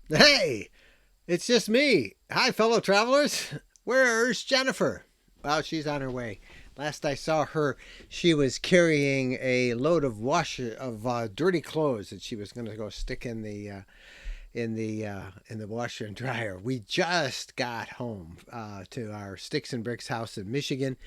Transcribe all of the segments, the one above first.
Hey, it's just me. Hi, fellow travelers. Where's Jennifer? Well, she's on her way. Last I saw her, she was carrying a load of dirty clothes that she was going to go stick in the washer and dryer. We just got home to our Sticks and Bricks house in Michigan.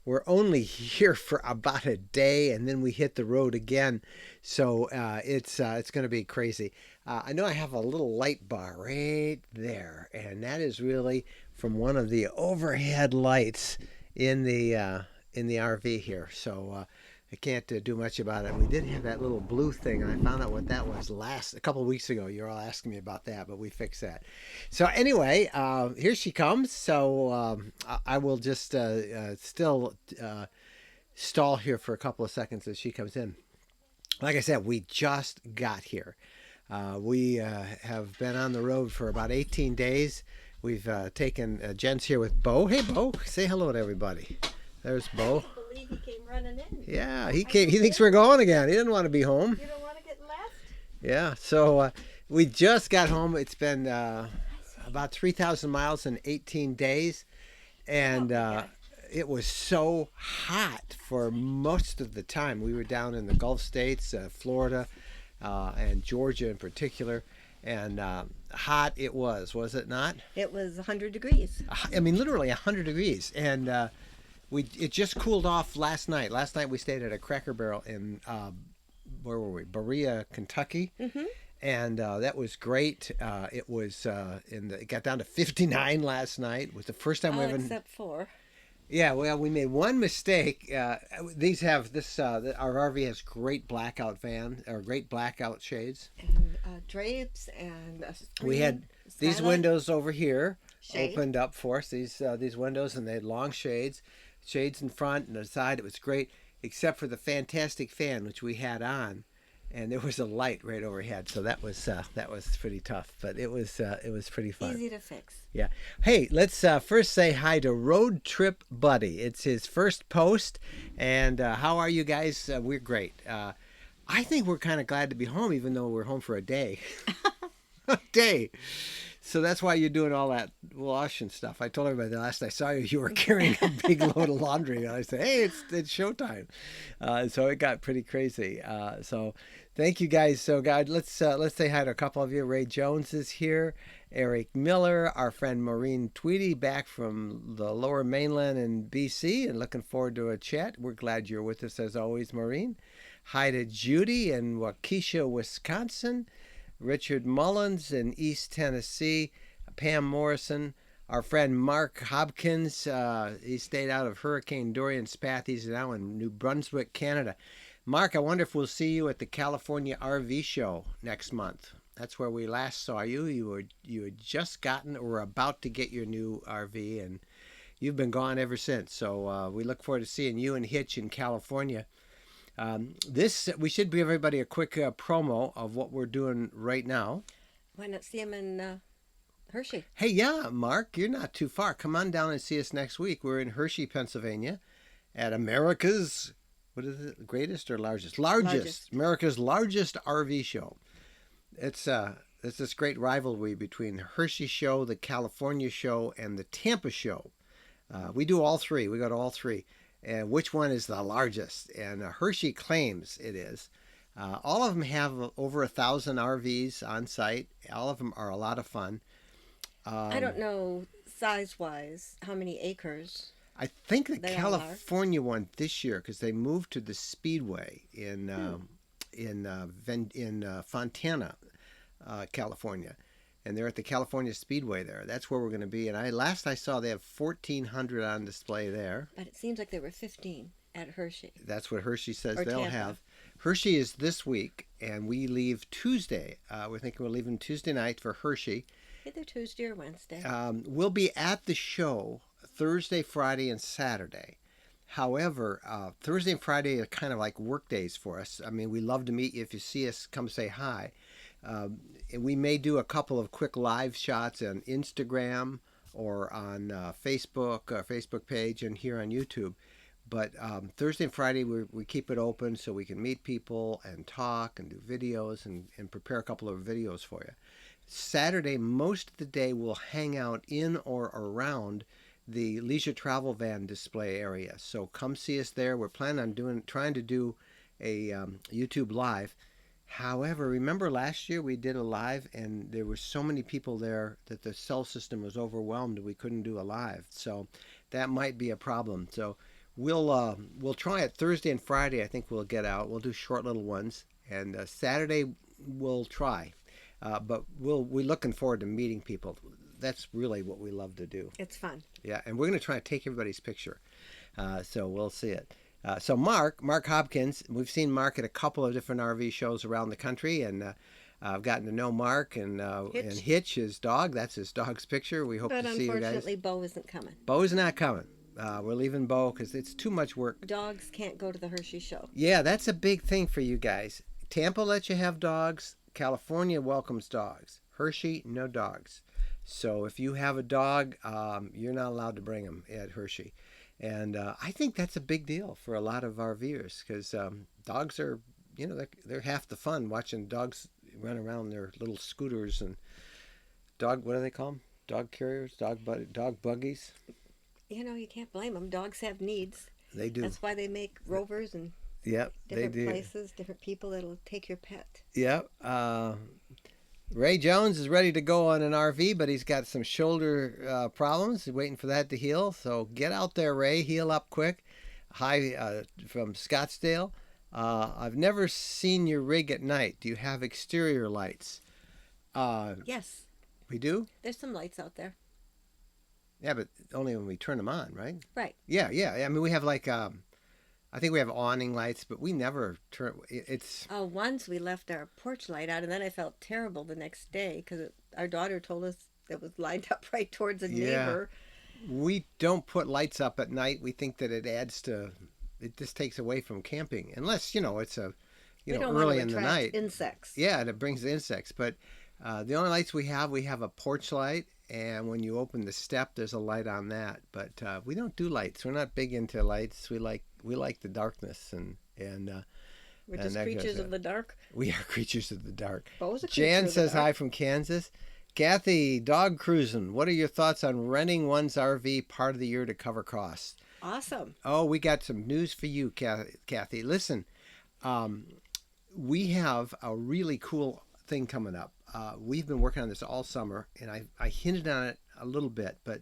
We're only here for about a day, and then we hit the road again. So it's going to be crazy. I know I have a little light bar right there, and that is really from one of the overhead lights in the RV here. So I can't do much about it. We did have that little blue thing, and I found out what that was a couple of weeks ago. You're all asking me about that, but we fixed that. So anyway, here she comes. So I will just still stall here for a couple of seconds as she comes in. Like I said, we just got here. We have been on the road for about 18 days. We've taken Jen's here with Bo. Hey, Bo, say hello to everybody. There's Bo. I believe he came running in. Yeah, he came. He thinks we're going again. He didn't want to be home. You don't want to get left? Yeah, so we just got home. It's been about 3,000 miles in 18 days, and it was so hot for most of the time. We were down in the Gulf states, Florida, and Georgia in particular, and hot it was it not? It was 100 degrees. I mean, literally 100 degrees, and it just cooled off last night. Last night we stayed at a Cracker Barrel in where were we? Berea, Kentucky, and that was great. It got down to 59 last night. It was the first time we ever. Except for. Yeah, well, we made one mistake. These have this. Our RV has great great blackout shades. And drapes and a screen. We had these skylight, windows over here shade. opened up for us. These windows, and they had long shades in front and the side. It was great, except for the fantastic fan which we had on, and there was a light right overhead. So that was pretty tough, but it was pretty fun. Easy to fix. Yeah. Hey, let's first say hi to Road Trip Buddy. It's his first post, and how are you guys? We're great. I think we're kind of glad to be home, even though we're home for a day. A day. So that's why you're doing all that wash and stuff. I told everybody the last I saw you, you were carrying a big load of laundry. And I said, hey, it's showtime. So it got pretty crazy. So thank you guys. So, God, let's say hi to a couple of you. Ray Jones is here. Eric Miller, our friend Maureen Tweedy, back from the lower mainland in BC, and looking forward to a chat. We're glad you're with us as always, Maureen. Hi to Judy in Waukesha, Wisconsin. Richard Mullins in East Tennessee, Pam Morrison, our friend Mark Hopkins. He stayed out of Hurricane Dorian's path. He's now in New Brunswick, Canada. Mark, I wonder if we'll see you at the California RV show next month. That's where we last saw you. You had just gotten or were about to get your new RV, and you've been gone ever since. So we look forward to seeing you and Hitch in California. We should give everybody a quick promo of what we're doing right now. Why not see him in Hershey? Hey, yeah, Mark, you're not too far. Come on down and see us next week. We're in Hershey, Pennsylvania, at America's, what is it, greatest or largest? Largest. America's largest RV show. It's this great rivalry between the Hershey show, the California show, and the Tampa show. We do all three. We go to all three. And which one is the largest? And Hershey claims it is. All of them have over 1,000 RVs on site. All of them are a lot of fun. I don't know size-wise how many acres. I think the California one this year, because they moved to the Speedway in Fontana, California, and they're at the California Speedway there. That's where we're going to be. And last I saw, they have 1,400 on display there. But it seems like there were 15 at Hershey. That's what Hershey says or they'll Tampa. have. Hershey is this week, and we leave Tuesday. We're thinking we're leaving Tuesday night for Hershey. Either Tuesday or Wednesday. We'll be at the show Thursday, Friday, and Saturday. However, Thursday and Friday are kind of like work days for us. I mean, we love to meet you. If you see us, come say hi. We may do a couple of quick live shots on Instagram or on Facebook, our Facebook page, and here on YouTube. But Thursday and Friday, we keep it open so we can meet people and talk and do videos and prepare a couple of videos for you. Saturday, most of the day, we'll hang out in or around the leisure travel van display area. So come see us there. We're planning on trying to do a YouTube live. However, remember last year we did a live and there were so many people there that the cell system was overwhelmed. We couldn't do a live, so that might be a problem. So we'll try it Thursday and Friday. I think we'll get out. We'll do short little ones, and Saturday we'll try. But we're looking forward to meeting people. That's really what we love to do. It's fun. Yeah, and we're going to try to take everybody's picture. So we'll see it. So Mark Hopkins, we've seen Mark at a couple of different RV shows around the country, and I've gotten to know Mark and Hitch, his dog. That's his dog's picture. We hope to see you guys. But unfortunately, Bo isn't coming. Bo's not coming. We're leaving Bo because it's too much work. Dogs can't go to the Hershey show. Yeah, that's a big thing for you guys. Tampa lets you have dogs. California welcomes dogs. Hershey, no dogs. So if you have a dog, you're not allowed to bring them at Hershey. And I think that's a big deal for a lot of RVers because dogs are, they're half the fun watching dogs run around their little scooters and what do they call them? Dog carriers, dog buggies. You can't blame them. Dogs have needs. They do. That's why they make rovers and different places, different people that'll take your pet. Yep. Ray Jones is ready to go on an RV, but he's got some shoulder problems. He's waiting for that to heal. So get out there, Ray. Heal up quick. Hi from Scottsdale. I've never seen your rig at night. Do you have exterior lights? Yes. We do? There's some lights out there. Yeah, but only when we turn them on, right? Right. Yeah. I mean, we have I think we have awning lights, but we never turn. It's. Once we left our porch light out, and then I felt terrible the next day because our daughter told us it was lined up right towards a neighbor. We don't put lights up at night. We think that it just takes away from camping, unless it's early in the night. Insects. Yeah, and it brings the insects. But the only lights we have a porch light, and when you open the step, there's a light on that. But we don't do lights. We're not big into lights. We like the darkness and we're just creatures of the dark. We are creatures of the dark. Jan says hi from Kansas. Kathy, dog cruising. What are your thoughts on renting one's RV part of the year to cover costs? Awesome. Oh, we got some news for you, Kathy. Listen, we have a really cool thing coming up. We've been working on this all summer, and I hinted on it a little bit, but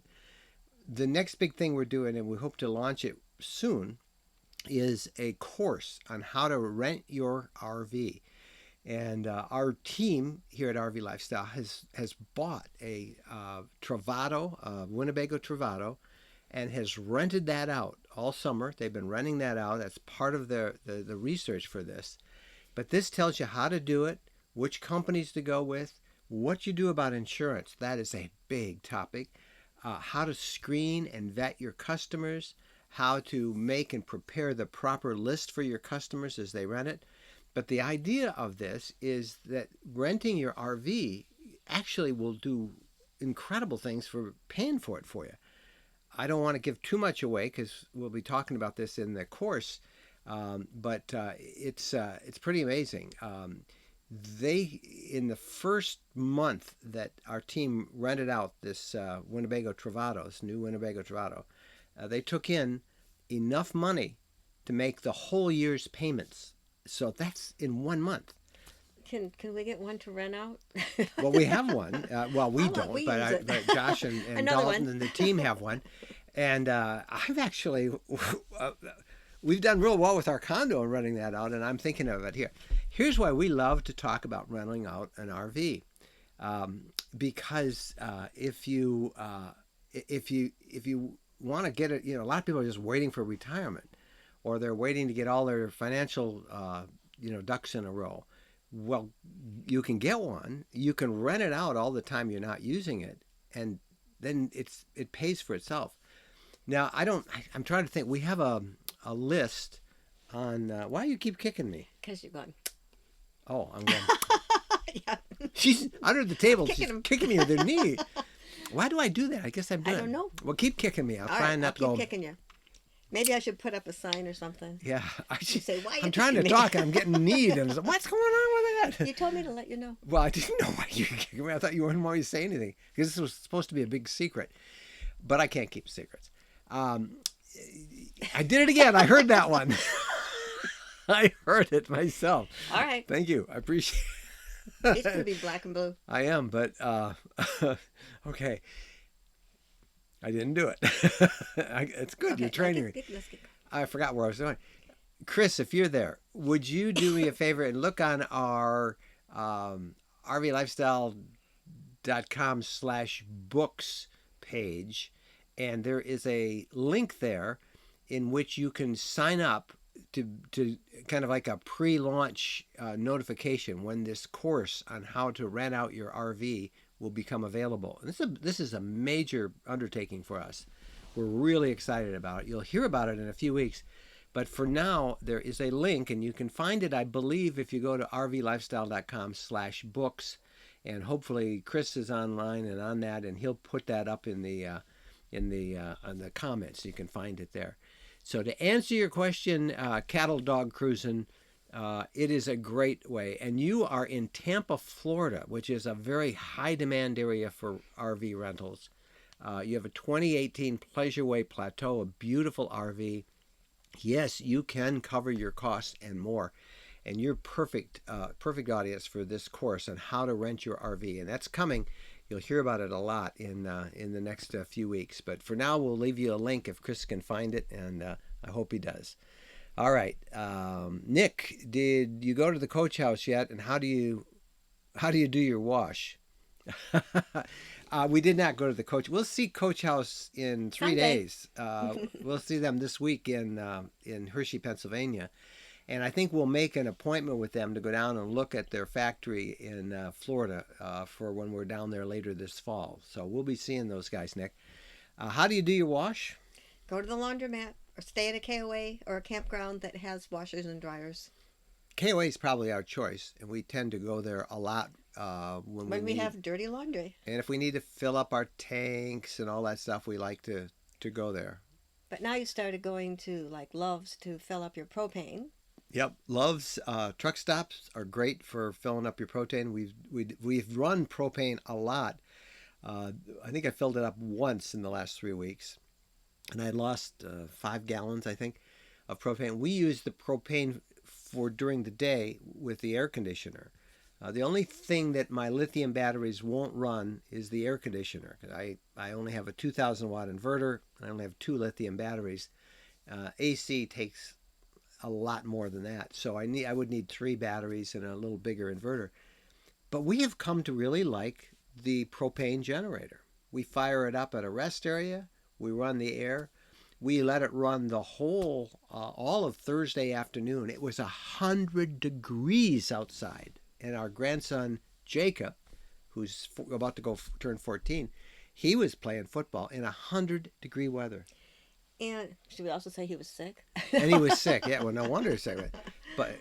the next big thing we're doing, and we hope to launch it soon, is a course on how to rent your RV. And our team here at RV Lifestyle has bought a Travato, Winnebago Travato, and has rented that out all summer. They've been renting that out. That's part of the research for this. But this tells you how to do it, which companies to go with, what you do about insurance. That is a big topic. How to screen and vet your customers, how to make and prepare the proper list for your customers as they rent it. But the idea of this is that renting your RV actually will do incredible things for paying for it for you. I don't want to give too much away because we'll be talking about this in the course, but it's pretty amazing. In the first month that our team rented out this Winnebago Travato, this new Winnebago Travato, they took in enough money to make the whole year's payments. So that's in 1 month. Can we get one to rent out? Well, we have one. We don't, but Josh and Dalton and the team have one. And I've actually, we've done real well with our condo and renting that out, and I'm thinking of it here. Here's why we love to talk about renting out an RV, because if you want to get it, a lot of people are just waiting for retirement, or they're waiting to get all their financial ducks in a row. Well, you can get one. You can rent it out all the time you're not using it, and then it pays for itself. Now, I'm trying to think. We have a list on. Why do you keep kicking me? Because you're going. Oh, I'm going. Yeah. She's under the table. She's kicking me with her knee. Why do I do that? I guess I'm doing. I don't know. Well, keep kicking me. I'll try not to go. Keep kicking you. Maybe I should put up a sign or something. Yeah, You say, why are you I'm trying to kicking me? talk and I'm getting kneed. And I was like, what's going on with that? You told me to let you know. Well, I didn't know why you were kicking me. I thought you wouldn't want me to say anything because this was supposed to be a big secret. But I can't keep secrets. I did it again. I heard that one. I heard it myself. All right. Thank you. I appreciate It's going to be black and blue. I am, but okay. I didn't do it. It's good. Okay, You're training me. let's get going. I forgot where I was going. Chris, if you're there, would you do me a favor and look on our RVlifestyle.com/books page, and there is a link there in which you can sign up to kind of like a pre-launch notification when this course on how to rent out your RV will become available. And this is a major undertaking for us. We're really excited about it. You'll hear about it in a few weeks. But for now, there is a link, and you can find it, I believe, if you go to rvlifestyle.com/books. And hopefully Chris is online and on that, and he'll put that up in the comments. You can find it there. So to answer your question, cattle dog cruising, it is a great way. And you are in Tampa, Florida, which is a very high demand area for RV rentals. You have a 2018 Pleasureway Plateau, a beautiful RV. Yes, you can cover your costs and more. And you're perfect audience for this course on how to rent your RV. And that's coming. You'll hear about it a lot in the next few weeks. But for now, we'll leave you a link if Chris can find it, and I hope he does. All right, Nick, did you go to the coach house yet? And how do you do your wash? We did not go to the coach. We'll see Coach House in 3 days. We'll see them this week in Hershey, Pennsylvania. And I think we'll make an appointment with them to go down and look at their factory in Florida for when we're down there later this fall. So we'll be seeing those guys, Nick. How do you do your wash? Go to the laundromat or stay at a KOA or a campground that has washers and dryers. KOA is probably our choice, and we tend to go there a lot when we have dirty laundry. And if we need to fill up our tanks and all that stuff, we like to go there. But now you started going to like Love's to fill up your propane. Yep, Love's truck stops are great for filling up your propane. We've run propane a lot. I think I filled it up once in the last 3 weeks, and I lost 5 gallons, I think, of propane. We use the propane for during the day with the air conditioner. The only thing that my lithium batteries won't run is the air conditioner. I only have a 2,000 watt inverter, and I only have 2 lithium batteries. AC takes a lot more than that, so I would need 3 batteries and a little bigger inverter. But we have come to really like the propane generator. We fire it up at a rest area. We run the air. We let it run the whole all of Thursday afternoon. It was 100 degrees outside, and our grandson Jacob, who's about to turn 14, he was playing football in 100-degree weather. And should we also say he was sick? And he was sick. Yeah, well, no wonder he's sick. But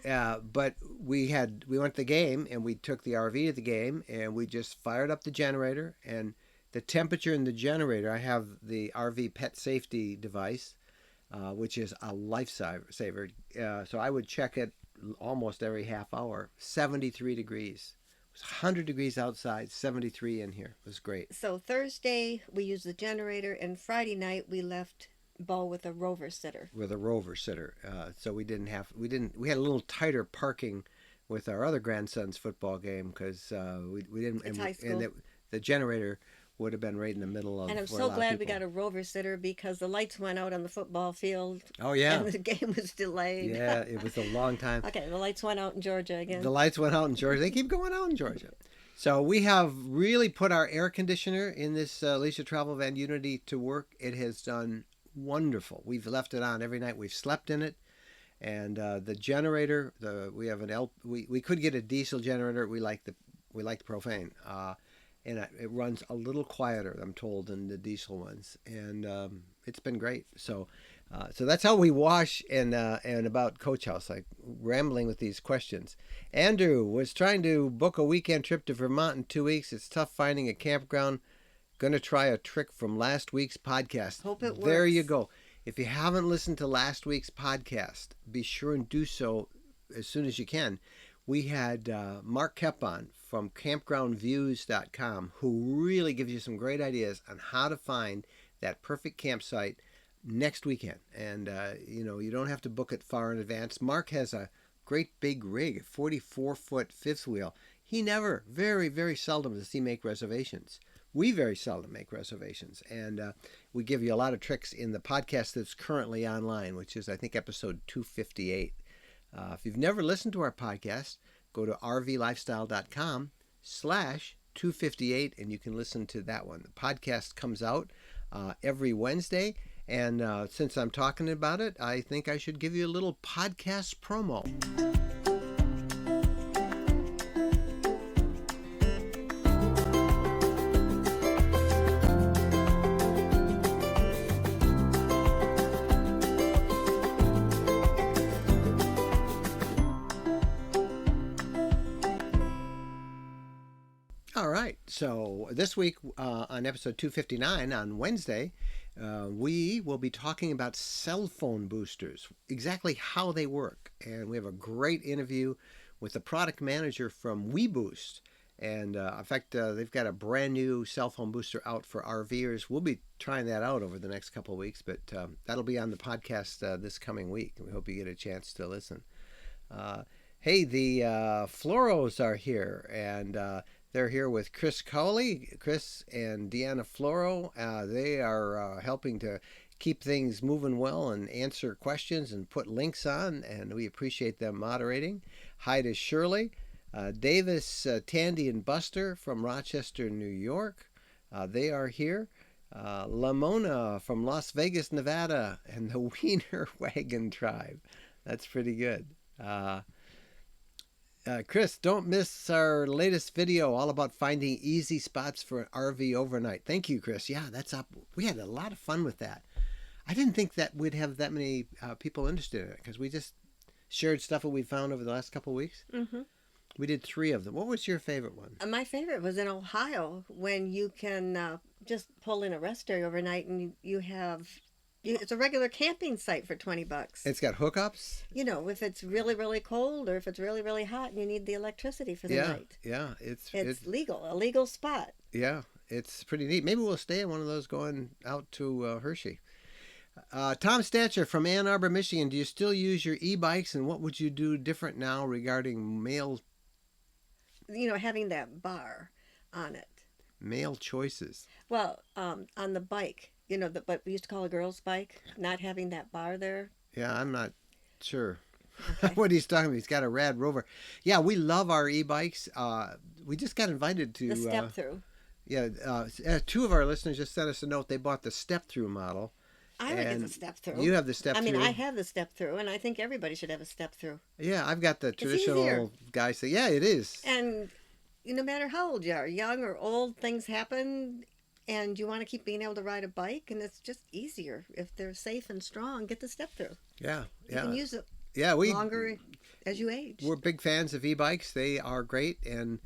we went to the game, and we took the RV to the game, and we just fired up the generator. And the temperature in the generator, I have the RV pet safety device, which is a lifesaver. So I would check it almost every half hour. 73 degrees. It was 100 degrees outside, 73 in here. It was great. So Thursday we used the generator, and Friday night we left Bo with a rover sitter. So we had a little tighter parking with our other grandson's football game because we didn't. It's high school. And the generator would have been right in the middle of. And I'm so glad we got a rover sitter because the lights went out on the football field. Oh yeah. And the game was delayed. Yeah, it was a long time. Okay, the lights went out in Georgia again. The lights went out in Georgia. They keep going out in Georgia. So we have really put our air conditioner in this Leisure Travel Van Unity to work. It has done wonderful. We've left it on every night. We've slept in it, and the generator. We have we could get a diesel generator. We like the propane, and it runs a little quieter, I'm told, than the diesel ones, and it's been great. So that's how we wash. And about Coach House, like rambling with these questions. Andrew was trying to book a weekend trip to Vermont in 2 weeks. It's tough finding a campground. Going to try a trick from last week's podcast. Hope it works. There you go. If you haven't listened to last week's podcast, be sure and do so as soon as you can. We had Mark Kepp on from campgroundviews.com, who really gives you some great ideas on how to find that perfect campsite next weekend. And, you don't have to book it far in advance. Mark has a great big rig, a 44-foot fifth wheel. He never, very, very seldom does he make reservations. We very seldom make reservations. And we give you a lot of tricks in the podcast that's currently online, which is, I think, episode 258. If you've never listened to our podcast, go to rvlifestyle.com/258 and you can listen to that one. The podcast comes out every Wednesday. And since I'm talking about it, I think I should give you a little podcast promo. All right, so this week on episode 259 on Wednesday, we will be talking about cell phone boosters, exactly how they work. And we have a great interview with the product manager from WeBoost. And in fact, they've got a brand new cell phone booster out for RVers. We'll be trying that out over the next couple of weeks, but that'll be on the podcast this coming week. We hope you get a chance to listen. Hey, the Floros are here, and they're here with Chris Cowley. Chris and Deanna Floro. They are helping to keep things moving well and answer questions and put links on, and we appreciate them moderating. Hi to Shirley. Davis, Tandy, and Buster from Rochester, New York. They are here. Lamona from Las Vegas, Nevada, and the Wiener Wagon Tribe. That's pretty good. Chris, don't miss our latest video all about finding easy spots for an RV overnight. Thank you, Chris. Yeah, that's up. We had a lot of fun with that. I didn't think that we'd have that many people interested in it because we just shared stuff that we found over the last couple of weeks. Mm-hmm. We did 3 of them. What was your favorite one? My favorite was in Ohio when you can just pull in a rest area overnight and you have... It's a regular camping site for $20. It's got hookups? If it's really, really cold or if it's really, really hot and you need the electricity for the night. Yeah, it's legal, a legal spot. Yeah, it's pretty neat. Maybe we'll stay in one of those going out to Hershey. Tom Statcher from Ann Arbor, Michigan. Do you still use your e-bikes, and what would you do different now regarding male... having that bar on it. Male choices. Well, on the bike... what we used to call a girl's bike, not having that bar there. Yeah, I'm not sure okay. what he's talking about. He's got a rad Rover. Yeah, we love our e-bikes. We just got invited to... The step-through. Yeah, 2 of our listeners just sent us a note. They bought the step-through model. I would get the step-through. You have the step-through. I have the step-through, and I think everybody should have a step-through. Yeah, I've got the traditional guy say, yeah, it is. And no matter how old you are, young or old, things happen... And you want to keep being able to ride a bike, and it's just easier if they're safe and strong. Get the step through. Yeah. You can use it longer as you age. We're big fans of e-bikes. They are great. And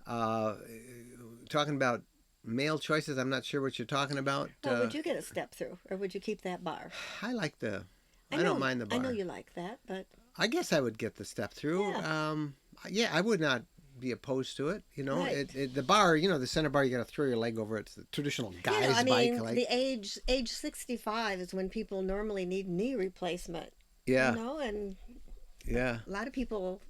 talking about male choices, I'm not sure what you're talking about. Well, would you get a step through, or would you keep that bar? I like I don't mind the bar. I know you like that, but I guess I would get the step through. Yeah. I would not be opposed to it. Right. The bar, the center bar, you got to throw your leg over it. It's the traditional guy's bike. The age 65 is when people normally need knee replacement. Yeah. And yeah, a lot of people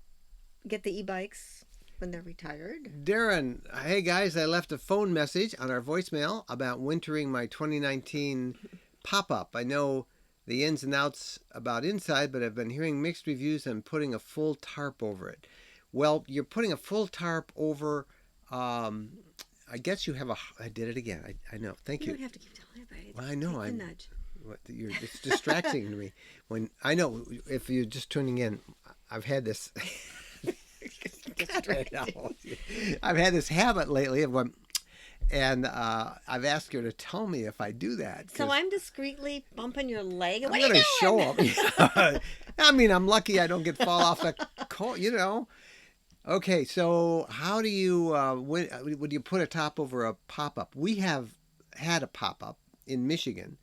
get the e-bikes when they're retired. Darren, hey guys, I left a phone message on our voicemail about wintering my 2019 pop-up. I know the ins and outs about inside, but I've been hearing mixed reviews on putting a full tarp over it. Well, you're putting a full tarp over, I guess you have I did it again. I know. Thank you. You don't have to keep telling everybody. Well, I know. Take the nudge. It's distracting to me. I know, if you're just tuning in, I've had this... I've had this habit lately of when... And I've asked her to tell me if I do that. So I'm discreetly bumping your leg. I'm going to show them. I'm lucky I don't fall off the coal, Okay, so how do you, would you put a top over a pop-up? We have had a pop-up in Michigan,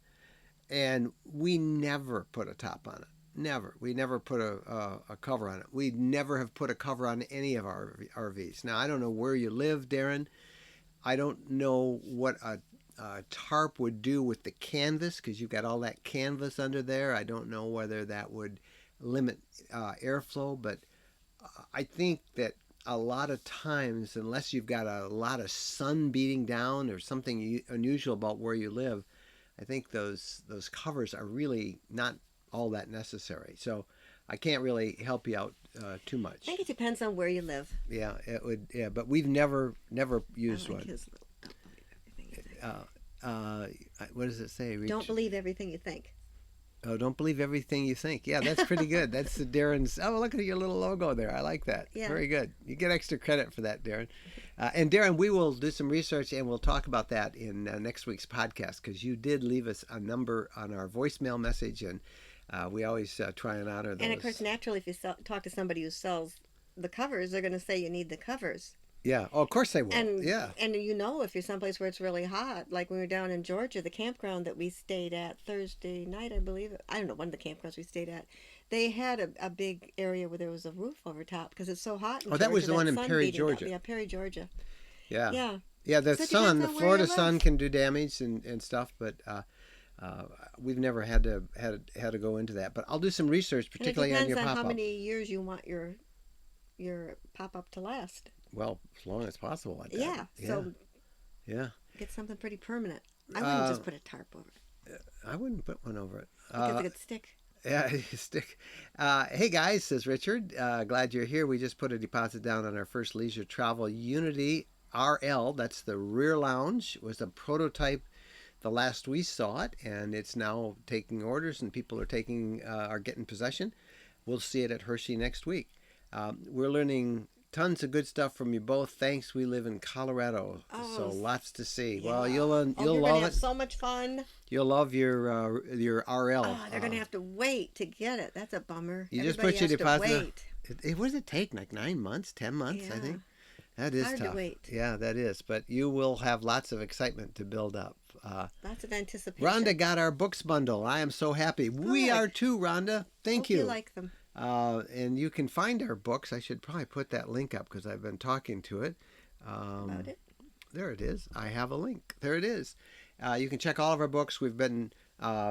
and we never put a top on it. Never. We never put a cover on it. We never have put a cover on any of our RVs. Now, I don't know where you live, Darren. I don't know what a tarp would do with the canvas, because you've got all that canvas under there. I don't know whether that would limit airflow, but I think that a lot of times, unless you've got a lot of sun beating down or something unusual about where you live, I think those covers are really not all that necessary. So I can't really help you out too much. I think it depends on where you live. Yeah, it would. Yeah, but we've never used I like one. His little, don't believe everything you think. What does it say? Don't believe everything you think. Oh, don't believe everything you think. Yeah, that's pretty good. That's the Darren's. Oh, look at your little logo there. I like that. Yeah. Very good. You get extra credit for that, Darren. And Darren, we will do some research and we'll talk about that in next week's podcast, because you did leave us a number on our voicemail message, and we always try and honor those. And of course, naturally, if you talk to somebody who sells the covers, they're going to say you need the covers. Yeah. Oh, of course they will. And, yeah. And if you're someplace where it's really hot, like when we were down in Georgia, the campground that we stayed at Thursday night, I believe. I don't know, one of the campgrounds we stayed at. They had a big area where there was a roof over top because it's so hot in Georgia. That was the one in Perry, Georgia. Yeah, Perry, Georgia. Yeah. Yeah. Yeah, the Florida sun can do damage and stuff, but we've never had to go into that. But I'll do some research, particularly on your pop-up. It depends on how many years you want your pop-up to last. Well, as long as possible, like that. Yeah. So get something pretty permanent. I wouldn't just put a tarp over it. I wouldn't put one over it. Because it could stick. Yeah, stick. Hey guys, says Richard. Glad you're here. We just put a deposit down on our first leisure travel Unity RL. That's the rear lounge. It was a prototype the last we saw it, and it's now taking orders, and people are getting possession. We'll see it at Hershey next week. We're learning tons of good stuff from you both. Thanks. We live in Colorado, so lots to see. Yeah. Well, you'll love gonna it. Have so much fun. You'll love your RL. Oh, they're gonna have to wait to get it. That's a bummer. You Everybody just put your deposit. What does it take? Like 9 months, 10 months, I think. That is hard tough. to wait. Yeah, that is. But you will have lots of excitement to build up. Lots of anticipation. Rhonda got our books bundle. I am so happy. Good. We are too, Rhonda. Thank you. You like them. And you can find our books. I should probably put that link up because I've been talking to it. About it. There it is. I have a link. There it is. You can check all of our books. We've been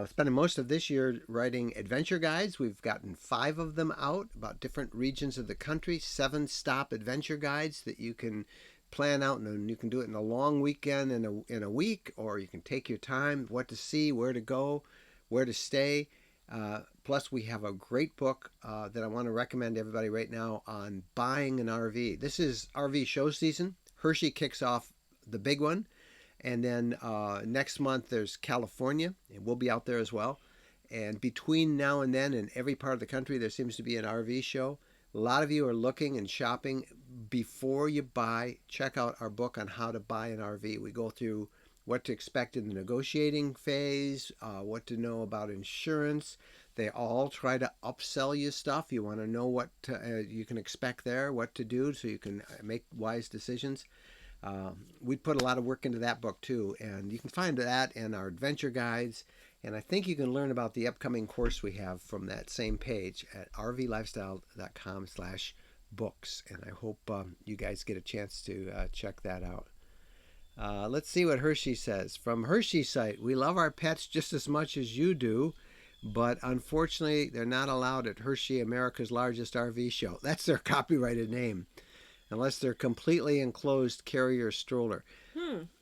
spending most of this year writing adventure guides. We've gotten 5 of them out about different regions of the country. 7-stop adventure guides that you can plan out, and you can do it in a long weekend in a week, or you can take your time, what to see, where to go, where to stay. Plus, we have a great book that I want to recommend to everybody right now on buying an RV. This is RV show season. Hershey kicks off the big one. And then next month, there's California, and we'll be out there as well. And between now and then, in every part of the country, there seems to be an RV show. A lot of you are looking and shopping. Before you buy, check out our book on how to buy an RV. We go through what to expect in the negotiating phase, what to know about insurance. They all try to upsell you stuff. You want to know what you can expect there, what to do so you can make wise decisions. We put a lot of work into that book too, and you can find that in our adventure guides. And I think you can learn about the upcoming course we have from that same page at rvlifestyle.com/books. And I hope you guys get a chance to check that out. Let's see what Hershey says. From Hershey's site, we love our pets just as much as you do, but unfortunately, they're not allowed at Hershey, America's largest RV show. That's their copyrighted name. Unless they're completely enclosed carrier stroller.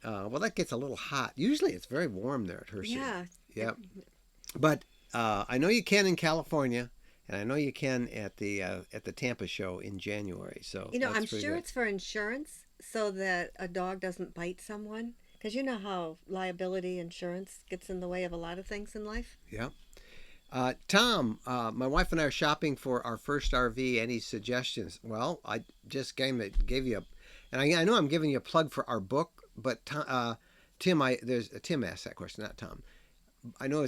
Well, that gets a little hot. Usually it's very warm there at Hershey. Yeah. Yep. But I know you can in California, and I know you can at the Tampa show in January. So I'm sure it's for insurance so that a dog doesn't bite someone. Because you know how liability insurance gets in the way of a lot of things in life. Yeah. Tom, my wife and I are shopping for our first RV. Any suggestions? Well, I just gave you and I know I'm giving you a plug for our book, but Tim Tim asked that question, not Tom. I know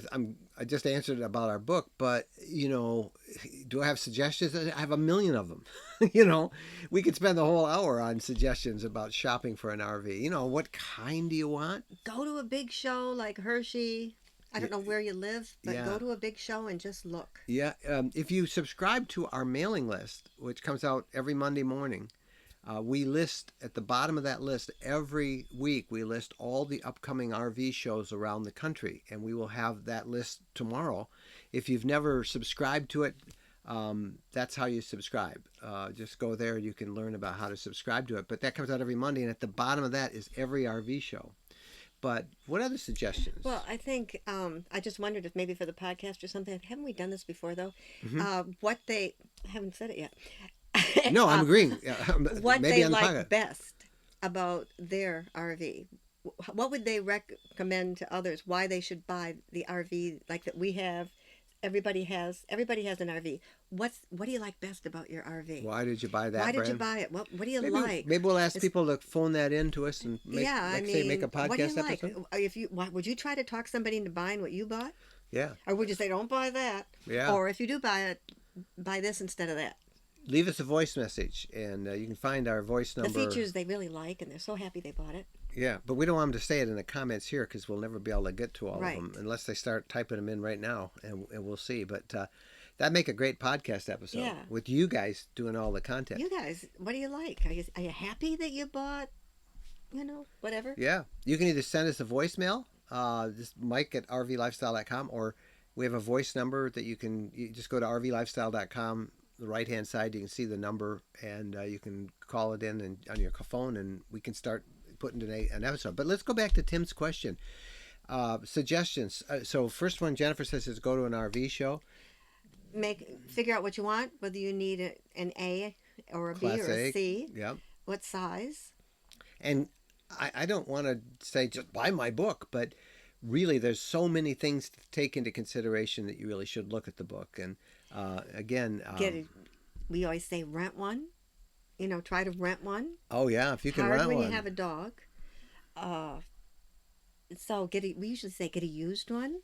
I just answered about our book, but do I have suggestions? I have a million of them. We could spend the whole hour on suggestions about shopping for an RV. What kind do you want? Go to a big show like Hershey. I don't know where you live, but go to a big show and just look. Yeah. If you subscribe to our mailing list, which comes out every Monday morning, we list at the bottom of that list every week. We list all the upcoming RV shows around the country, and we will have that list tomorrow. If you've never subscribed to it, that's how you subscribe. Just go there. You can learn about how to subscribe to it. But that comes out every Monday, and at the bottom of that is every RV show. But what other suggestions? Well, I think I just wondered if maybe for the podcast or something. Haven't we done this before though? What they haven't said it yet. No, I'm agreeing. What maybe they on the like podcast. best about their RV. What would they recommend to others? Why they should buy the RV like that we have? Everybody has an RV. What do you like best about your RV? Why did you buy that? Why did you brand? buy it? What do you Maybe, like? maybe we'll ask people to phone that in to us and make, make a podcast what do you like? episode. Would you try to talk somebody into buying what you bought? Yeah. Or would you say don't buy that? Yeah. Or if you do buy it, buy this instead of that. Leave us a voice message, and you can find our voice number. The features they really like, and they're so happy they bought it. Yeah, but we don't want them to say it in the comments here because we'll never be able to get to all Right. of them unless they start typing them in right now, and we'll see. But that'd make a great podcast episode with you guys doing all the content. You guys, what do you like? Are you happy that you bought, whatever? Yeah, you can either send us a voicemail, just Mike at RVlifestyle.com, or we have a voice number that you just go to RVlifestyle.com. The right-hand side, you can see the number, and you can call it in and on your phone, and we can start putting in an episode. But let's go back to Tim's question. Suggestions. So first one, Jennifer says, is go to an RV show. Figure out what you want, whether you need an A or a Class B or a C. Yep. What size? And I don't want to say just buy my book, but really there's so many things to take into consideration that you really should look at the book. And again, we always say rent one. Try to rent one. Oh yeah, if you can rent rent when one. You have a dog. So we usually say get a used one.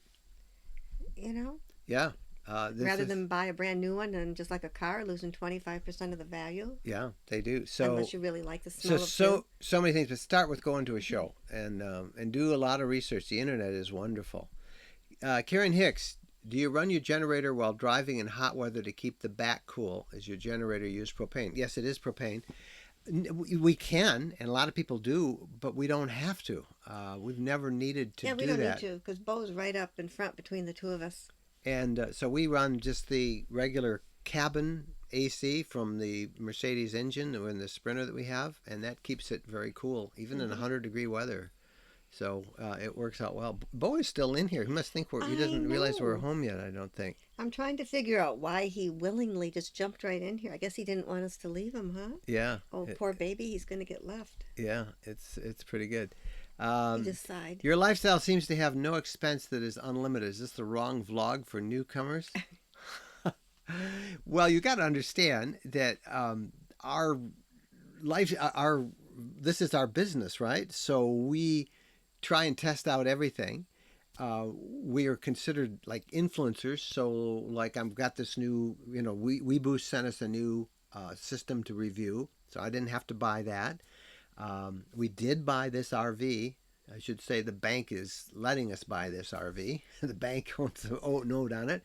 Yeah. Rather than buy a brand new one and just like a car losing 25% of the value. Yeah, they do. So unless you really like the smell. So many things. But start with going to a show and do a lot of research. The internet is wonderful. Karen Hicks, do you run your generator while driving in hot weather to keep the back cool? Is your generator use propane? Yes, it is propane. We can, and a lot of people do, but we don't have to. We've never needed to do that. Yeah, we don't need to because Bo's right up in front between the two of us. And so we run just the regular cabin AC from the Mercedes engine or in the Sprinter that we have, and that keeps it very cool, even in 100-degree weather. So it works out well. Bo is still in here. He must think he doesn't realize we're home yet, I don't think. I'm trying to figure out why he willingly just jumped right in here. I guess he didn't want us to leave him, huh? Yeah. Oh, poor baby. He's going to get left. Yeah, it's pretty good. He just sighed. Your lifestyle seems to have no expense that is unlimited. Is this the wrong vlog for newcomers? Well, you got to understand that this is our business, right? So we try and test out everything. We are considered like influencers. So like I've got this new, WeBoost sent us a new system to review. So I didn't have to buy that. We did buy this RV. I should say the bank is letting us buy this RV. The bank owns a note on it.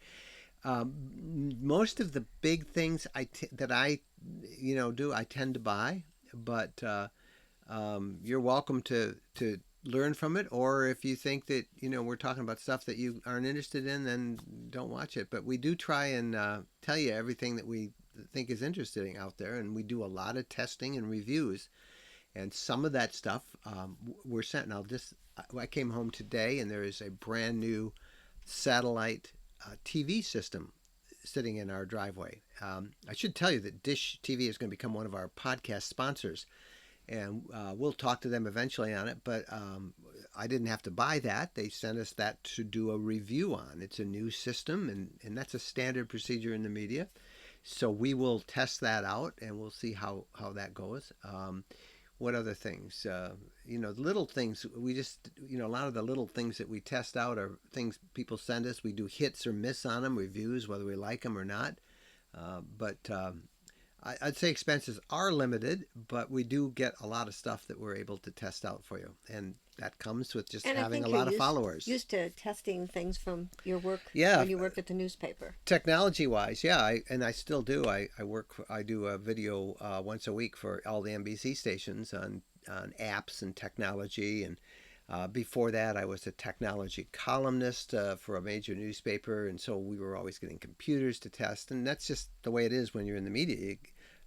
Most of the big things that I do, I tend to buy. But you're welcome to learn from it. Or if you think that, we're talking about stuff that you aren't interested in, then don't watch it. But we do try and tell you everything that we think is interesting out there. And we do a lot of testing and reviews. And some of that stuff we're sent. And I came home today and there is a brand new satellite TV system sitting in our driveway. I should tell you that Dish TV is going to become one of our podcast sponsors. And we'll talk to them eventually on it. But I didn't have to buy that. They sent us that to do a review on. It's a new system, and that's a standard procedure in the media. So we will test that out, and we'll see how that goes. What other things? Little things. We just, a lot of the little things that we test out are things people send us. We do hits or miss on them, reviews, whether we like them or not. But I'd say expenses are limited, but we do get a lot of stuff that we're able to test out for you. And that comes with just And I having think a you're lot of followers. used to testing things from your work Yeah, when you worked at the newspaper. technology wise, yeah, I still do. I do a video once a week for all the NBC stations on apps and technology. And before that, I was a technology columnist for a major newspaper, and so we were always getting computers to test. And that's just the way it is when you're in the media.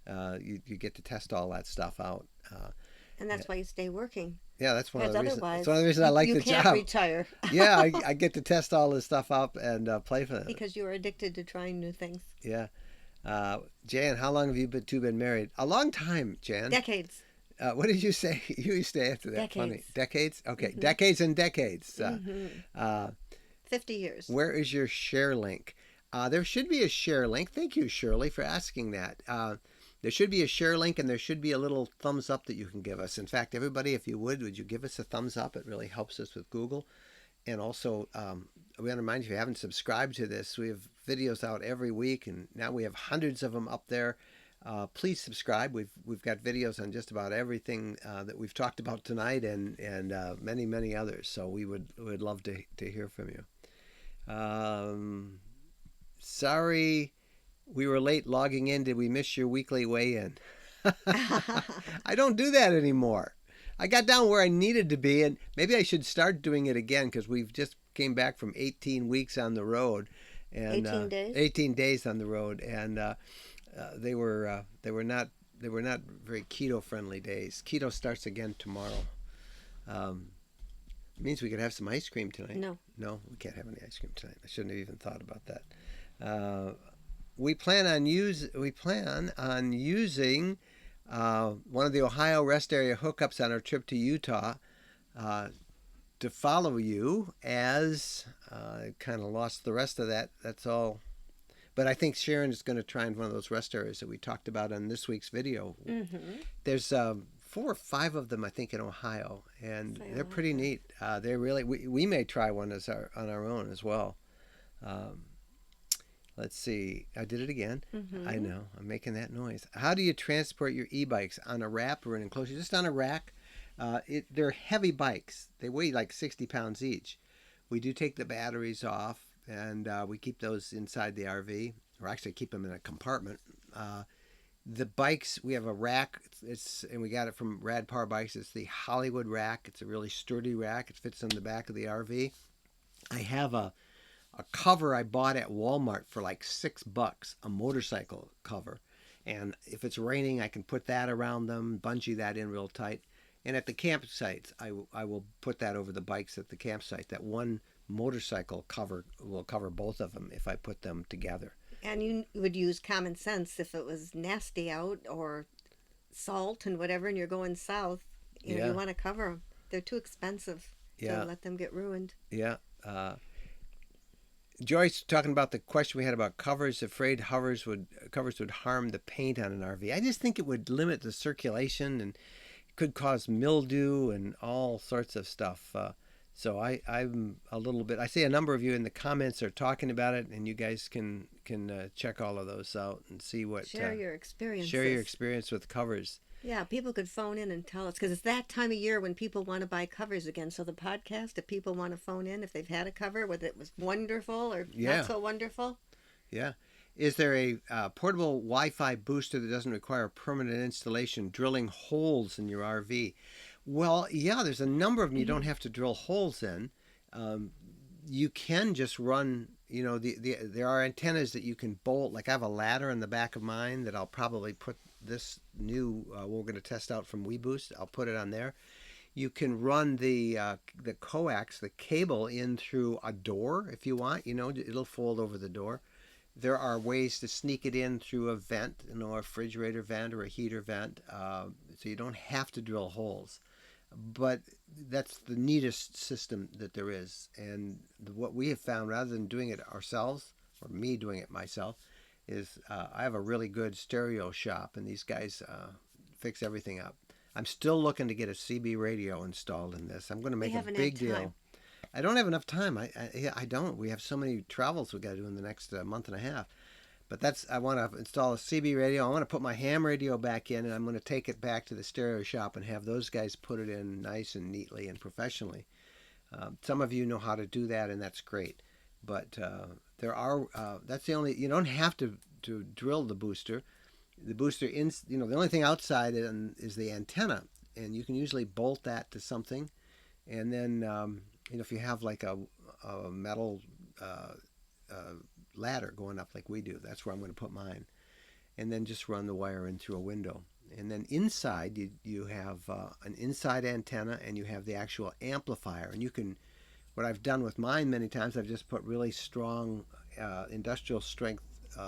You get to test all that stuff out. And that's why you stay working. Yeah, that's one of Because the reasons. That's otherwise, one of the reasons I like you the can't job. retire. Yeah, I get to test all this stuff up and play for it. Because you are addicted to trying new things. Yeah. Jan, how long have you two been married? A long time, Jan. Decades. What did you say? You used to answer that. Decades. Funny. Decades? Okay. Mm-hmm. Decades and decades. 50 years. Where is your share link? There should be a share link. Thank you, Shirley, for asking that. There should be a share link, and there should be a little thumbs up that you can give us. In fact, everybody, if you would you give us a thumbs up? It really helps us with Google. And also, we want to remind you, if you haven't subscribed to this, we have videos out every week, and now we have hundreds of them up there. Please subscribe. We've got videos on just about everything that we've talked about tonight, and many others. So we would love to hear from you. Sorry, we were late logging in. Did we miss your weekly weigh-in? I don't do that anymore. I got down where I needed to be, and maybe I should start doing it again because we've just came back from 18 weeks on the road, and 18 days. 18 days on the road, and they were not very keto friendly days. Keto starts again tomorrow. It means we could have some ice cream tonight. No, we can't have any ice cream tonight. I shouldn't have even thought about that. We plan on using one of the Ohio rest area hookups on our trip to Utah to follow you as I kind of lost the rest of that. That's all. But I think Sharon is going to try one of those rest areas that we talked about in this week's video. Mm-hmm. There's 4 or 5 of them, I think, in Ohio, and they're pretty neat. They're really. We may try one on our own as well. Let's see. I did it again. Mm-hmm. I know. I'm making that noise. How do you transport your e-bikes? On a wrap or an enclosure? Just on a rack. They're heavy bikes. They weigh like 60 pounds each. We do take the batteries off, and we keep those inside the RV, or actually keep them in a compartment. The bikes, we have a rack, and we got it from Rad Power Bikes. It's the Hollywood rack. It's a really sturdy rack. It fits on the back of the RV. I have a cover I bought at Walmart for like $6, a motorcycle cover. And if it's raining, I can put that around them, bungee that in real tight. And at the campsites, I will put that over the bikes at the campsite. That one motorcycle cover will cover both of them if I put them together. And you would use common sense if it was nasty out or salt and whatever, and you're going south. You know, you want to cover them. They're too expensive to let them get ruined. Yeah. Joyce talking about the question we had about covers, afraid covers would harm the paint on an RV. I just think it would limit the circulation and could cause mildew and all sorts of stuff. So I'm a little bit. I see a number of you in the comments are talking about it, and you guys can check all of those out and see what. Share your experiences. Share your experience with covers. Yeah, people could phone in and tell us, because it's that time of year when people want to buy covers again. So the podcast, if people want to phone in, if they've had a cover, whether it was wonderful or not so wonderful. Yeah. Is there a portable Wi-Fi booster that doesn't require permanent installation, drilling holes in your RV? Well, yeah, there's a number of them you don't have to drill holes in. You can just run, there are antennas that you can bolt. Like I have a ladder in the back of mine that I'll probably put this new, we're going to test out from WeBoost. I'll put it on there. You can run the coax, the cable, in through a door if you want. It'll fold over the door. There are ways to sneak it in through a vent, a refrigerator vent or a heater vent, so you don't have to drill holes. But that's the neatest system that there is. And what we have found, rather than doing it ourselves, or me doing it myself, is I have a really good stereo shop, and these guys fix everything up. I'm still looking to get a CB radio installed in this. I'm going to make a big deal. I don't have enough time. I don't. We have so many travels we got to do in the next month and a half. But I want to install a CB radio. I want to put my ham radio back in, and I'm going to take it back to the stereo shop and have those guys put it in nice and neatly and professionally. Some of you know how to do that, and that's great. But that's the only, you don't have to drill the booster. The booster, the only thing outside is the antenna, and you can usually bolt that to something. And then, if you have like a metal ladder going up like we do, that's where I'm going to put mine. And then just run the wire in through a window. And then inside, you have an inside antenna, and you have the actual amplifier. And you can, what I've done with mine many times, I've just put really strong industrial strength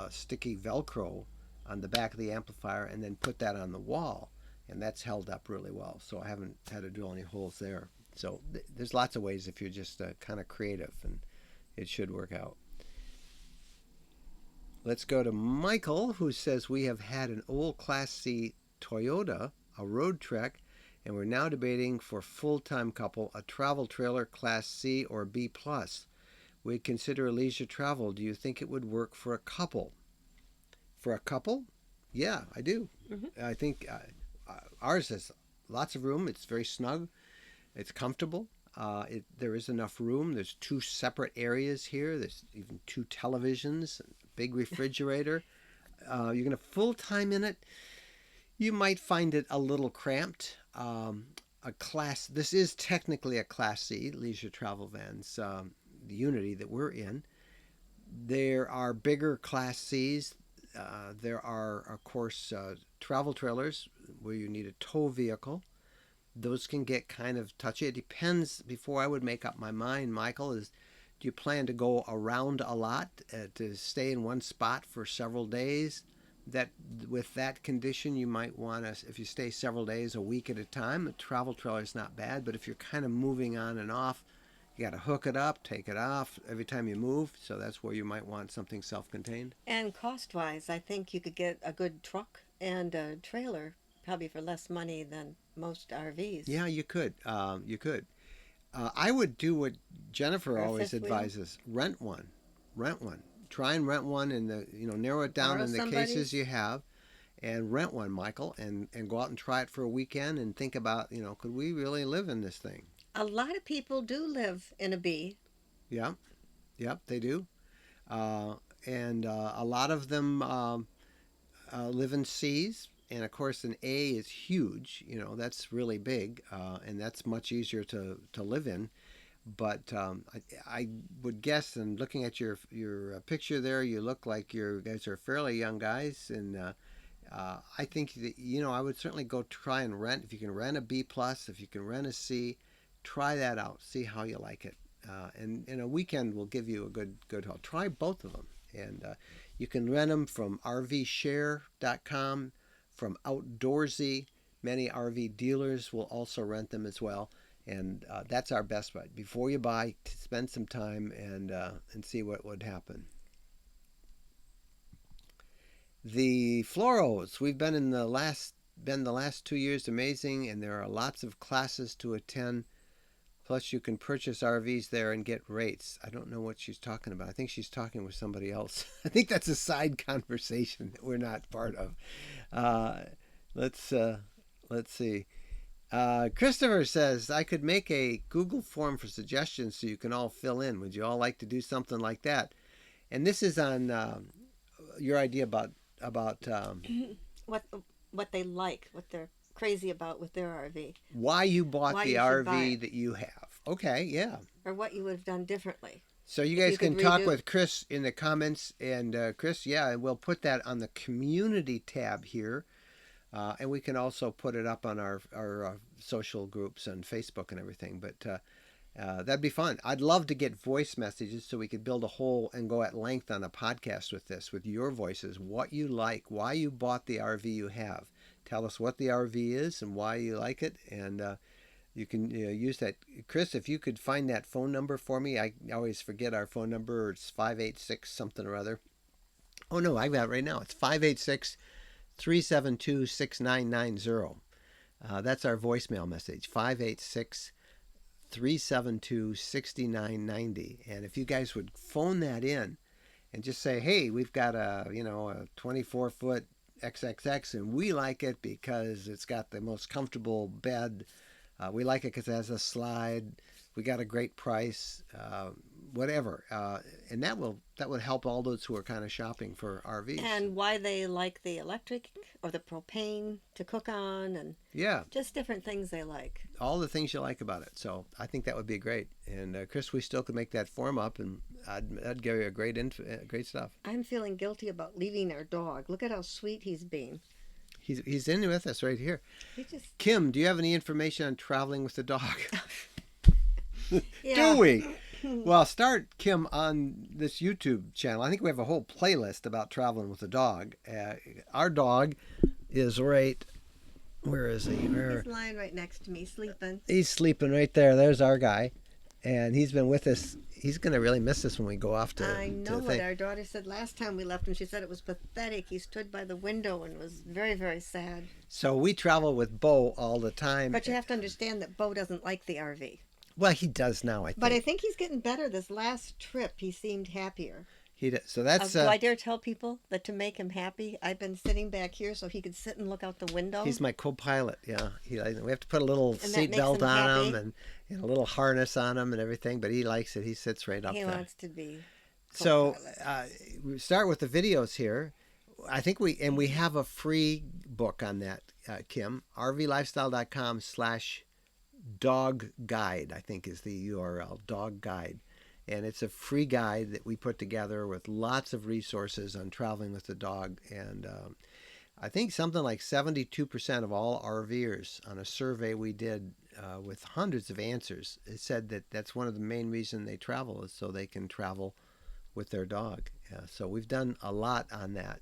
sticky Velcro on the back of the amplifier, and then put that on the wall. And that's held up really well. So I haven't had to drill any holes there. So there's lots of ways if you're just kind of creative, and it should work out. Let's go to Michael, who says, we have had an old Class C Toyota, a road trek, and we're now debating for full-time couple a travel trailer Class C or B+. We'd consider leisure travel. Do you think it would work for a couple? For a couple? Yeah, I do. Mm-hmm. I think ours has lots of room. It's very snug. It's comfortable. There is enough room. There's 2 separate areas here. There's even 2 televisions, big refrigerator. You're going to full-time in it. You might find it a little cramped. This is technically a Class C, leisure travel vans, the Unity that we're in. There are bigger Class Cs. There are, of course, travel trailers where you need a tow vehicle. Those can get kind of touchy. It depends. Before I would make up my mind, Michael, do you plan to go around a lot, to stay in one spot for several days? That with that condition, you might want to, if you stay several days, a week at a time, a travel trailer is not bad. But if you're kind of moving on and off, you got to hook it up, take it off every time you move. So that's where you might want something self-contained. And cost-wise, I think you could get a good truck and a trailer probably for less money than most RVs. Yeah, you could. I would do what Jennifer always advises: rent one. Try and rent one, and narrow it down in the cases you have, and rent one, Michael, and go out and try it for a weekend and think about, could we really live in this thing? A lot of people do live in a B. Yeah, yep, they do, and a lot of them live in C's. And of course, an A is huge. That's really big, and that's much easier to live in. But I would guess, and looking at your picture there, you look like you guys are fairly young guys, and I think that I would certainly go try and rent. If you can rent a B+, if you can rent a C, try that out. See how you like it, and a weekend will give you a good haul. Try both of them, and you can rent them from RVshare.com. From Outdoorsy. Many RV dealers will also rent them as well, and that's our best bet. Before you buy, spend some time and see what would happen. The Floros, we've been the last 2 years amazing, and there are lots of classes to attend. Plus, you can purchase RVs there and get rates. I don't know what she's talking about. I think she's talking with somebody else. I think that's a side conversation that we're not part of. Let's see. Christopher says, I could make a Google form for suggestions so you can all fill in. Would you all like to do something like that? And this is on your idea about what they like, what they're crazy about with their RV. Why you bought the RV that you have. Okay, yeah. Or what you would have done differently. So you guys can talk with Chris in the comments. And Chris, yeah, we'll put that on the community tab here. And we can also put it up on our social groups on Facebook and everything. But that'd be fun. I'd love to get voice messages so we could build a whole and go at length on a podcast with your voices, what you like, why you bought the RV you have. Tell us what the RV is and why you like it, and you can use that. Chris, if you could find that phone number for me. I always forget our phone number. It's 586 something or other. Oh, no, I got it right now. It's 586-372-6990. That's our voicemail message, 586-372-6990. And if you guys would phone that in and just say, hey, we've got a 24-foot XXX, and we like it because it's got the most comfortable bed. We like it because it has a slide. We got a great price. Whatever, and that would help all those who are kind of shopping for RVs. And why they like the electric or the propane to cook on, and just different things they like. All the things you like about it. So I think that would be great. And Chris, we still could make that form up, and I'd give you a great stuff. I'm feeling guilty about leaving our dog. Look at how sweet he's being. He's in with us right here. Kim, do you have any information on traveling with the dog? Do we? Well, start, Kim, on this YouTube channel. I think we have a whole playlist about traveling with the dog. Our dog is right. Where is he? He's lying right next to me, sleeping. He's sleeping right there. There's our guy. And he's been with us. He's going to really miss us when we go off to I know what our daughter said last time we left him. She said it was pathetic. He stood by the window and was very, very sad. So we travel with Bo all the time. But you have to understand that Bo doesn't like the RV. Well, he does now, I think. But I think he's getting better. This last trip, he seemed happier. He does. So that's. Do I dare tell people that to make him happy, I've been sitting back here so he could sit and look out the window. He's my co-pilot. Yeah, we have to put a little seat belt on him and a little harness on him and everything. But he likes it. He sits right up there. He wants to be. So we start with the videos here. I think we have a free book on that, Kim. RVlifestyle.com/dog guide, I think is the URL, dog guide. And it's a free guide that we put together with lots of resources on traveling with the dog. And I think something like 72% of all RVers on a survey we did with hundreds of answers, it said that that's one of the main reasons they travel is so they can travel with their dog. So we've done a lot on that.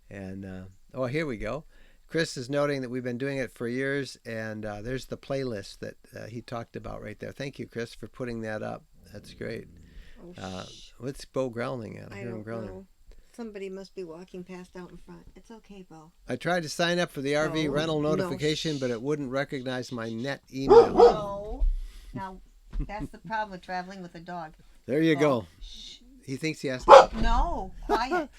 And here we go. Chris is noting that we've been doing it for years, and there's the playlist that he talked about right there. Thank you, Chris, for putting that up. That's great. What's Bo growling at? I don't know. Somebody must be walking past out in front. It's okay, Bo. I tried to sign up for the RV rental notification, but it wouldn't recognize my net email. No. Now, that's the problem with traveling with a dog. There you go. Shh. He thinks he has to. No, quiet.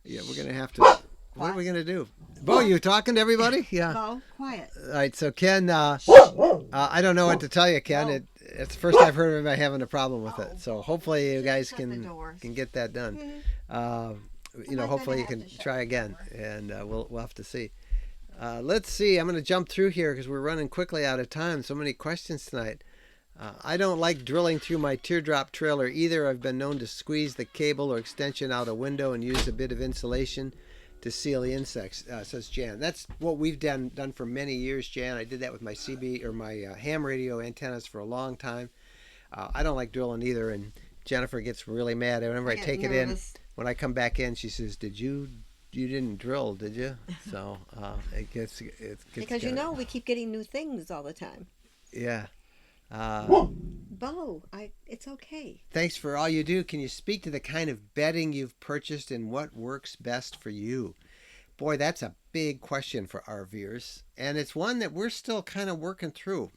Yeah, we're going to have to. What are we going to do? Bo, you talking to everybody? Yeah. Bo, quiet. All right, so Ken, I don't know what to tell you, Ken. It's the first I've heard of anybody having a problem with it. So hopefully you guys can get that done. Hopefully you can try again, and we'll have to see. Let's see. I'm going to jump through here because we're running quickly out of time. So many questions tonight. I don't like drilling through my teardrop trailer either. I've been known to squeeze the cable or extension out a window and use a bit of insulation to seal the insects, says Jan. That's what we've done for many years, Jan. I did that with my CB or my ham radio antennas for a long time. I don't like drilling either, and Jennifer gets really mad whenever I take it in. When I come back in, she says, you didn't drill, did you? So it gets because we keep getting new things all the time. Yeah. Bo, it's okay. Thanks for all you do. Can you speak to the kind of bedding you've purchased and what works best for you? Boy, that's a big question for RVers, and it's one that we're still kind of working through.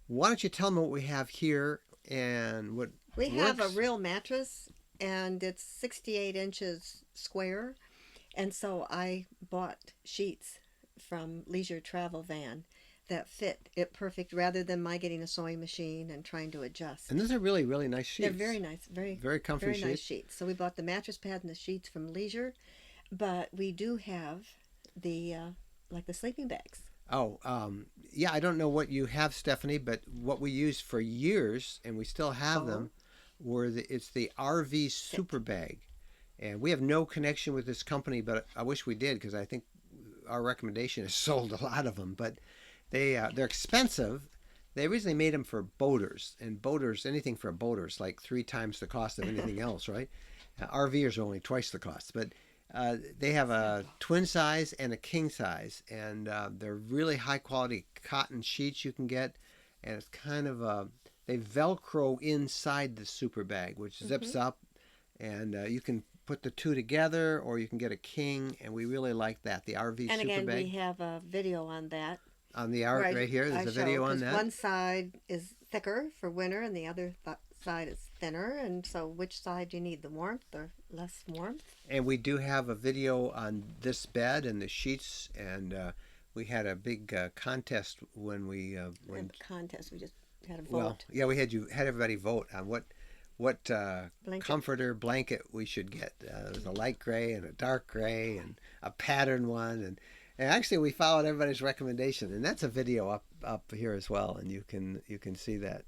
Why don't you tell them what we have here and what we have? A real mattress, and it's 68 inches square, and so I bought sheets from Leisure Travel Van that fit it perfect rather than my getting a sewing machine and trying to adjust. And those are really, really nice sheets. They're very nice, very comfy very nice sheets. So we bought the mattress pad and the sheets from Leisure, but we do have the like the sleeping bags. Yeah, I don't know what you have, Stephanie, but what we used for years, and we still have them, it's the RV Super Bag. And we have no connection with this company, but I wish we did because I think our recommendation has sold a lot of them. But they're expensive. They originally made them for boaters, and boaters, anything for a boater is like 3 times the cost of anything else, right? RVers are only twice the cost, but they have a twin size and a king size, and they're really high quality cotton sheets you can get, and it's kind of they Velcro inside the super bag, which zips up, and you can put the two together, or you can get a king, and we really like that, the RV super bag. And again, we have a video on that. On the art right here, there's a video on that. One side is thicker for winter, and the other side is thinner, and so which side do you need, the warmth or less warmth? And we do have a video on this bed and the sheets, and we had a big contest when we when contest. We just had a vote. Well, yeah, we had everybody vote on what Blanket. comforter blanket we should get. There was a light gray and a dark gray and a pattern one, and actually we followed everybody's recommendation, and that's a video up here as well, and you can see that.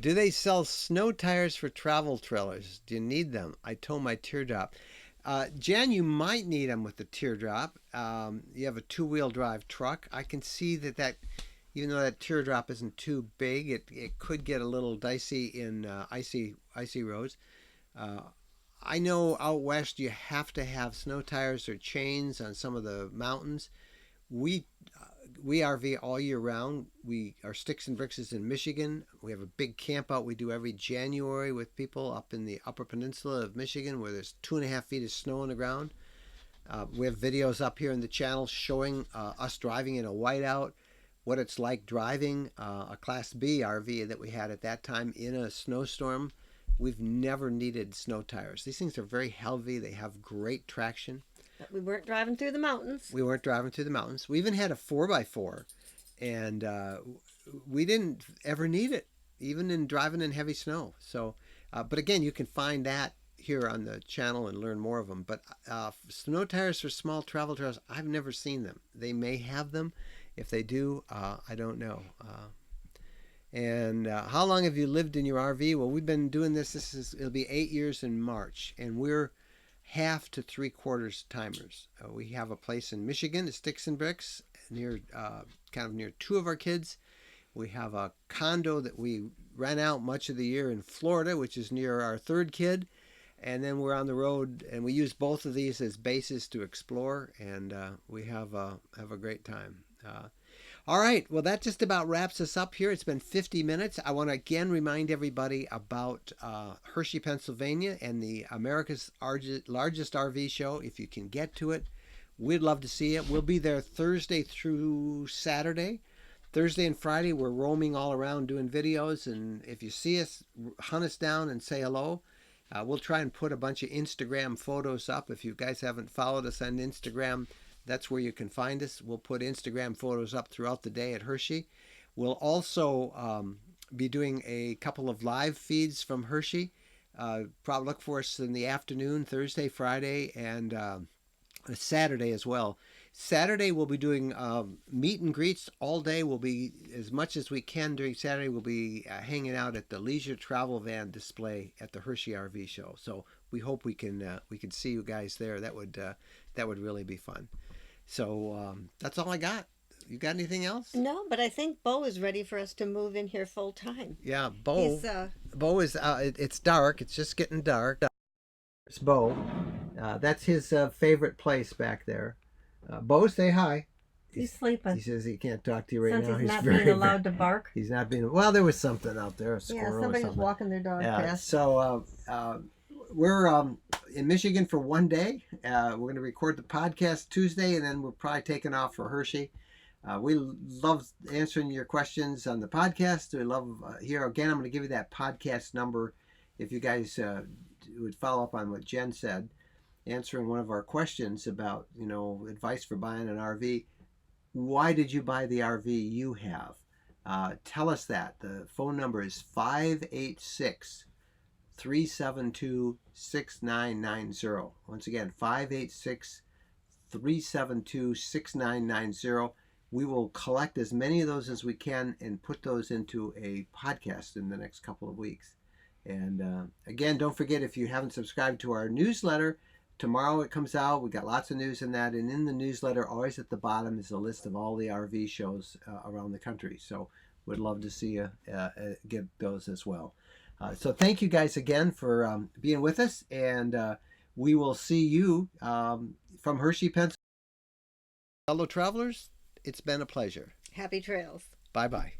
Do they sell snow tires for travel trailers? Do you need them? I tow my teardrop. Jan, you might need them with the teardrop. You have a two-wheel drive truck. I can see that even though that teardrop isn't too big, it could get a little dicey in icy roads. I know out west you have to have snow tires or chains on some of the mountains. We RV all year round. Our Sticks and Bricks is in Michigan. We have a big camp out we do every January with people up in the Upper Peninsula of Michigan where there's 2.5 feet of snow on the ground. We have videos up here in the channel showing us driving in a whiteout, what it's like driving a Class B RV that we had at that time in a snowstorm. We've never needed snow tires. These things are very heavy. They have great traction. But we weren't driving through the mountains. We weren't driving through the mountains. We even had a 4x4, and we didn't ever need it, even in driving in heavy snow. So, but again, you can find that here on the channel and learn more of them. But snow tires for small travel trails, I've never seen them. They may have them. If they do, I don't know. And how long have you lived in your RV? Well, we've been doing this. It'll be 8 years in March, and we're half to 3/4 timers. We have a place in Michigan, the Sticks and Bricks, near kind of near two of our kids. We have a condo that we rent out much of the year in Florida, which is near our third kid. And then we're on the road, and we use both of these as bases to explore, and we have a great time. All right, well, that just about wraps us up here. It's been 50 minutes. I want to again remind everybody about Hershey, Pennsylvania, and the America's largest RV show. If you can get to it, we'd love to see it. We'll be there Thursday through Saturday. Thursday and Friday, we're roaming all around doing videos, and if you see us, hunt us down and say hello. We'll try and put a bunch of Instagram photos up. If you guys haven't followed us on Instagram, that's where you can find us. We'll put Instagram photos up throughout the day at Hershey. We'll also be doing a couple of live feeds from Hershey. Probably look for us in the afternoon, Thursday, Friday, and Saturday as well. Saturday we'll be doing meet and greets all day. We'll be, as much as we can during Saturday, we'll be hanging out at the Leisure Travel Van display at the Hershey RV show. So we hope we can see you guys there. That would really be fun. So that's all I got. You got anything else? No, but I think Bo is ready for us to move in here full time. Yeah, Bo. Bo is. It's dark. It's just getting dark. It's Bo. That's his favorite place back there. Bo, say hi. He's sleeping. He says he can't talk to you right Since now. He's not being allowed to bark. He's not being. Well, there was something out there. A squirrel yeah, somebody or was walking their dog past. So we're in Michigan for one day. We're going to record the podcast Tuesday, and then we're probably taking off for Hershey. We love answering your questions on the podcast. We love here again. I'm going to give you that podcast number if you guys would follow up on what Jen said, answering one of our questions about advice for buying an RV. Why did you buy the RV you have? Tell us that. The phone number is 586-372-6990. Once again, 586-372-6990. We will collect as many of those as we can and put those into a podcast in the next couple of weeks. And again, don't forget, if you haven't subscribed to our newsletter, tomorrow it comes out. We got lots of news in that. And in the newsletter, always at the bottom is a list of all the RV shows around the country. So we'd love to see you get those as well. So thank you guys again for being with us. And we will see you from Hershey, Pennsylvania. Fellow travelers, it's been a pleasure. Happy trails. Bye-bye.